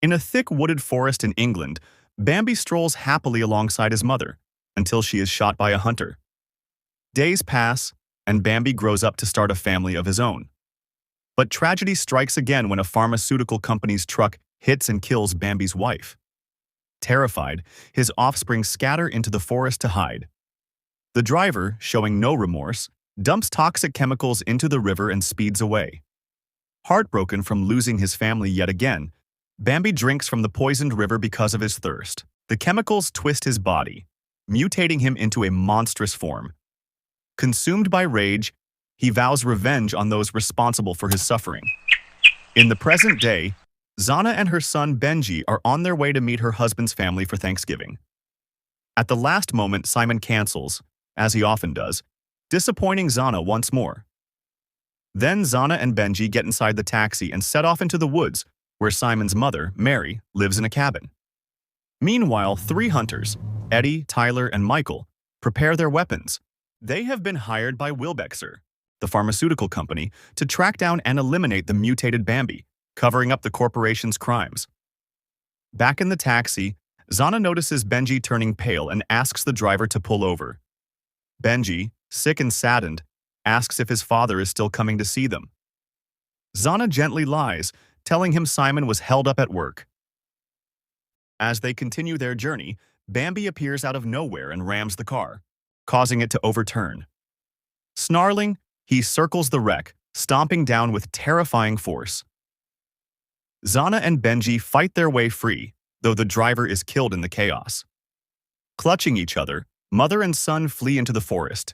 In a thick wooded forest in England, Bambi strolls happily alongside his mother until she is shot by a hunter. Days pass, and Bambi grows up to start a family of his own. But tragedy strikes again when a pharmaceutical company's truck hits and kills Bambi's wife. Terrified, his offspring scatter into the forest to hide. The driver, showing no remorse, dumps toxic chemicals into the river and speeds away. Heartbroken from losing his family yet again, Bambi drinks from the poisoned river because of his thirst. The chemicals twist his body, mutating him into a monstrous form. Consumed by rage, he vows revenge on those responsible for his suffering. In the present day, Zana and her son Benji are on their way to meet her husband's family for Thanksgiving. At the last moment, Simon cancels, as he often does, disappointing Zana once more. Then Zana and Benji get inside the taxi and set off into the woods, where Simon's mother, Mary, lives in a cabin. Meanwhile, three hunters, Eddie, Tyler, and Michael, prepare their weapons. They have been hired by Wilbexer, the pharmaceutical company, to track down and eliminate the mutated Bambi, covering up the corporation's crimes. Back in the taxi, Zana notices Benji turning pale and asks the driver to pull over. Benji, sick and saddened, asks if his father is still coming to see them. Zana gently lies, telling him Simon was held up at work. As they continue their journey, Bambi appears out of nowhere and rams the car, causing it to overturn. Snarling, he circles the wreck, stomping down with terrifying force. Zana and Benji fight their way free, though the driver is killed in the chaos. Clutching each other, mother and son flee into the forest.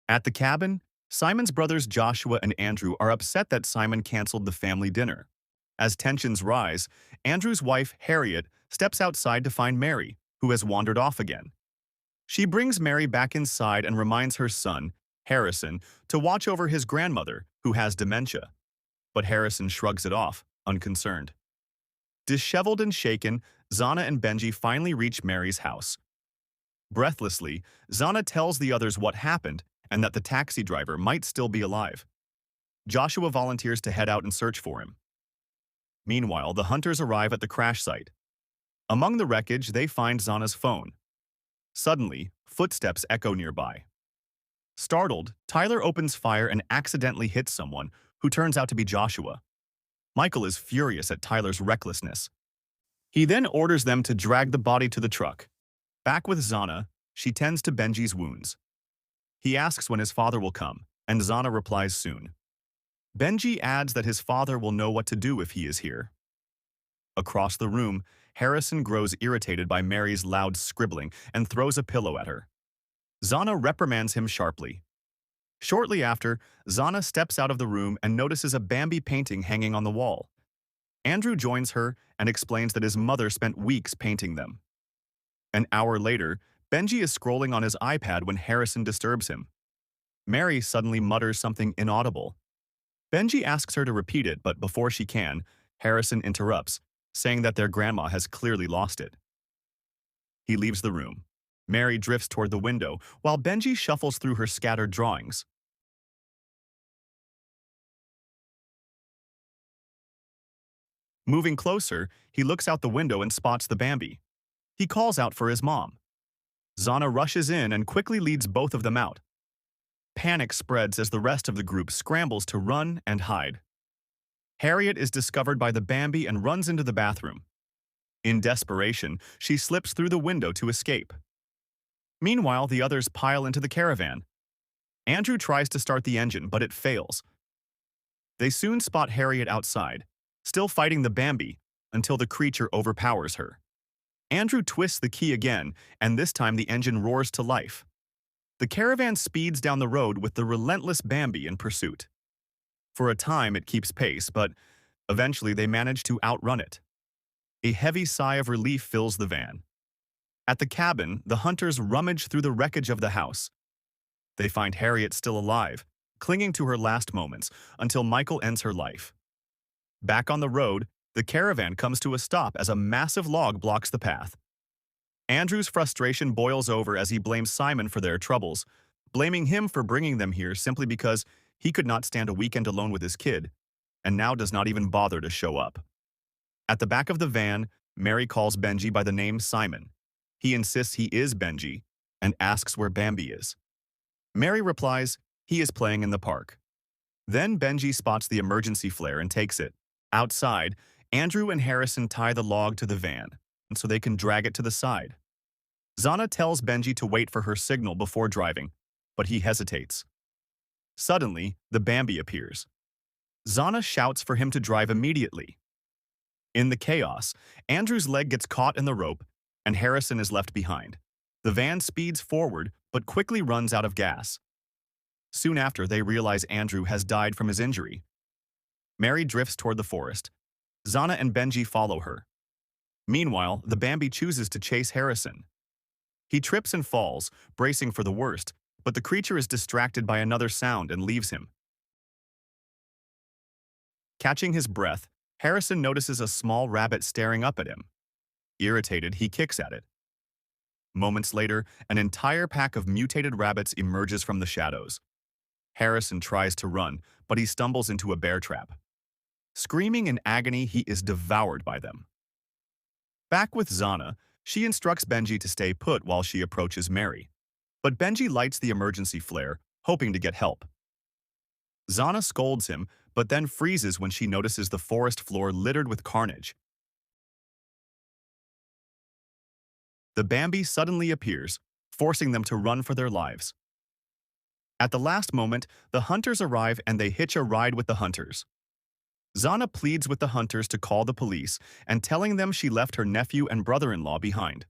At the cabin, Simon's brothers Joshua and Andrew are upset that Simon canceled the family dinner. As tensions rise, Andrew's wife, Harriet, steps outside to find Mary, who has wandered off again. She brings Mary back inside and reminds her son, Harrison, to watch over his grandmother, who has dementia. But Harrison shrugs it off, unconcerned. Disheveled and shaken, Zana and Benji finally reach Mary's house. Breathlessly, Zana tells the others what happened and that the taxi driver might still be alive. Joshua volunteers to head out and search for him. Meanwhile, the hunters arrive at the crash site. Among the wreckage, they find Zana's phone. Suddenly, footsteps echo nearby. Startled, Tyler opens fire and accidentally hits someone, who turns out to be Joshua. Michael is furious at Tyler's recklessness. He then orders them to drag the body to the truck. Back with Zana, she tends to Benji's wounds. He asks when his father will come, and Zana replies soon. Benji adds that his father will know what to do if he is here. Across the room, Harrison grows irritated by Mary's loud scribbling and throws a pillow at her. Zana reprimands him sharply. Shortly after, Zana steps out of the room and notices a Bambi painting hanging on the wall. Andrew joins her and explains that his mother spent weeks painting them. An hour later, Benji is scrolling on his iPad when Harrison disturbs him. Mary suddenly mutters something inaudible. Benji asks her to repeat it, but before she can, Harrison interrupts, saying that their grandma has clearly lost it. He leaves the room. Mary drifts toward the window, while Benji shuffles through her scattered drawings. Moving closer, he looks out the window and spots the Bambi. He calls out for his mom. Zana rushes in and quickly leads both of them out. Panic spreads as the rest of the group scrambles to run and hide. Harriet is discovered by the Bambi and runs into the bathroom. In desperation, she slips through the window to escape. Meanwhile, the others pile into the caravan. Andrew tries to start the engine, but it fails. They soon spot Harriet outside, still fighting the Bambi, until the creature overpowers her. Andrew twists the key again, and this time the engine roars to life. The caravan speeds down the road with the relentless Bambi in pursuit. For a time, it keeps pace, but eventually they manage to outrun it. A heavy sigh of relief fills the van. At the cabin, the hunters rummage through the wreckage of the house. They find Harriet still alive, clinging to her last moments until Michael ends her life. Back on the road, the caravan comes to a stop as a massive log blocks the path. Andrew's frustration boils over as he blames Simon for their troubles, blaming him for bringing them here simply because he could not stand a weekend alone with his kid. and now does not even bother to show up. At the back of the van, Mary calls Benji by the name Simon. He insists he is Benji and asks where Bambi is. Mary replies he is playing in the park. Then Benji spots the emergency flare and takes it. Outside, Andrew and Harrison tie the log to the van so they can drag it to the side. Zana tells Benji to wait for her signal before driving, but he hesitates. Suddenly, the Bambi appears. Zana shouts for him to drive immediately. In the chaos, Andrew's leg gets caught in the rope, and Harrison is left behind. The van speeds forward, but quickly runs out of gas. Soon after, they realize Andrew has died from his injury. Mary drifts toward the forest. Zana and Benji follow her. Meanwhile, the Bambi chooses to chase Harrison. He trips and falls, bracing for the worst, but the creature is distracted by another sound and leaves him. Catching his breath, Harrison notices a small rabbit staring up at him. Irritated, he kicks at it. Moments later, an entire pack of mutated rabbits emerges from the shadows. Harrison tries to run, but he stumbles into a bear trap. Screaming in agony, he is devoured by them. Back with Zana, she instructs Benji to stay put while she approaches Mary. But Benji lights the emergency flare, hoping to get help. Zana scolds him, but then freezes when she notices the forest floor littered with carnage. The Bambi suddenly appears, forcing them to run for their lives. At the last moment, the hunters arrive and they hitch a ride with the hunters. Zana pleads with the hunters to call the police and telling them she left her nephew and brother-in-law behind.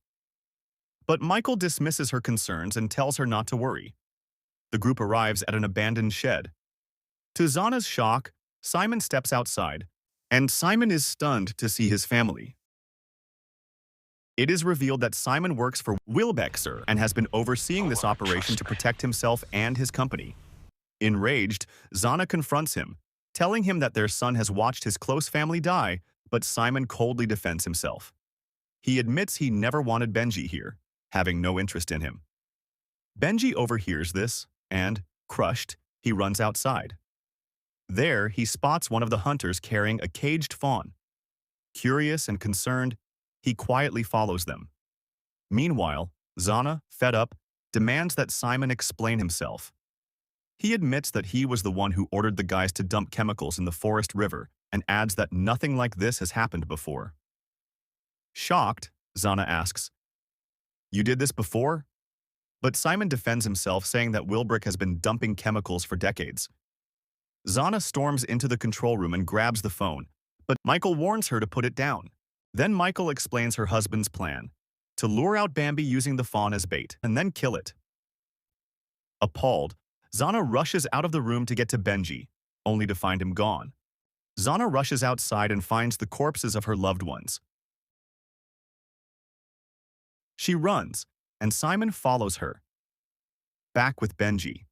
But Michael dismisses her concerns and tells her not to worry. The group arrives at an abandoned shed. To Zana's shock, Simon steps outside, and Simon is stunned to see his family. It is revealed that Simon works for Wilbexer and has been overseeing this operation to protect himself and his company. Enraged, Zana confronts him, telling him that their son has watched his close family die, but Simon coldly defends himself. He admits he never wanted Benji here, having no interest in him. Benji overhears this, and, crushed, he runs outside. There, he spots one of the hunters carrying a caged fawn. Curious and concerned, he quietly follows them. Meanwhile, Zana, fed up, demands that Simon explain himself. He admits that he was the one who ordered the guys to dump chemicals in the forest river and adds that nothing like this has happened before. Shocked, Zana asks, "You did this before?" But Simon defends himself, saying that Wilbrick has been dumping chemicals for decades. Zana storms into the control room and grabs the phone, but Michael warns her to put it down. Then Michael explains her husband's plan, to lure out Bambi using the fawn as bait and then kill it. Appalled, Zana rushes out of the room to get to Benji, only to find him gone. Zana rushes outside and finds the corpses of her loved ones. She runs, and Simon follows her. Back with Benji.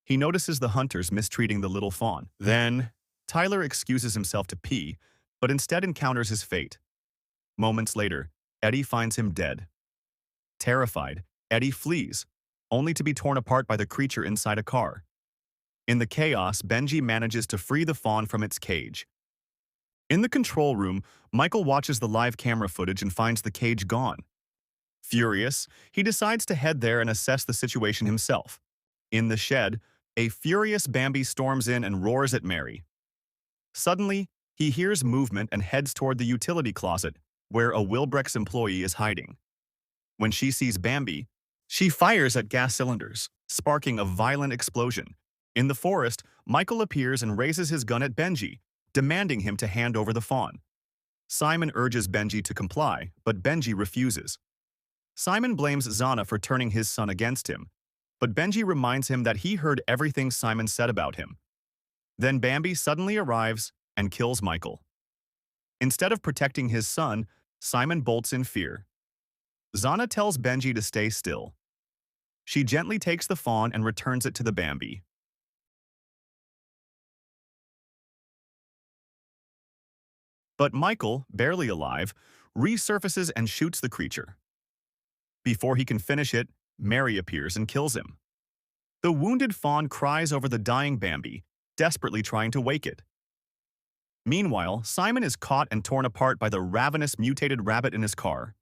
He notices the hunters mistreating the little fawn. Then, Tyler excuses himself to pee, but instead encounters his fate. Moments later, Eddie finds him dead. Terrified, Eddie flees, only to be torn apart by the creature inside a car. In the chaos, Benji manages to free the fawn from its cage. In the control room, Michael watches the live camera footage and finds the cage gone. Furious, he decides to head there and assess the situation himself. In the shed, a furious Bambi storms in and roars at Mary. Suddenly, he hears movement and heads toward the utility closet, where a Wilbrex employee is hiding. When she sees Bambi, she fires at gas cylinders, sparking a violent explosion. In the forest, Michael appears and raises his gun at Benji, demanding him to hand over the fawn. Simon urges Benji to comply, but Benji refuses. Simon blames Zana for turning his son against him, but Benji reminds him that he heard everything Simon said about him. Then Bambi suddenly arrives and kills Michael. Instead of protecting his son, Simon bolts in fear. Zana tells Benji to stay still. She gently takes the fawn and returns it to the Bambi. But Michael, barely alive, resurfaces and shoots the creature. Before he can finish it, Mary appears and kills him. The wounded fawn cries over the dying Bambi, desperately trying to wake it. Meanwhile, Simon is caught and torn apart by the ravenous mutated rabbit in his car.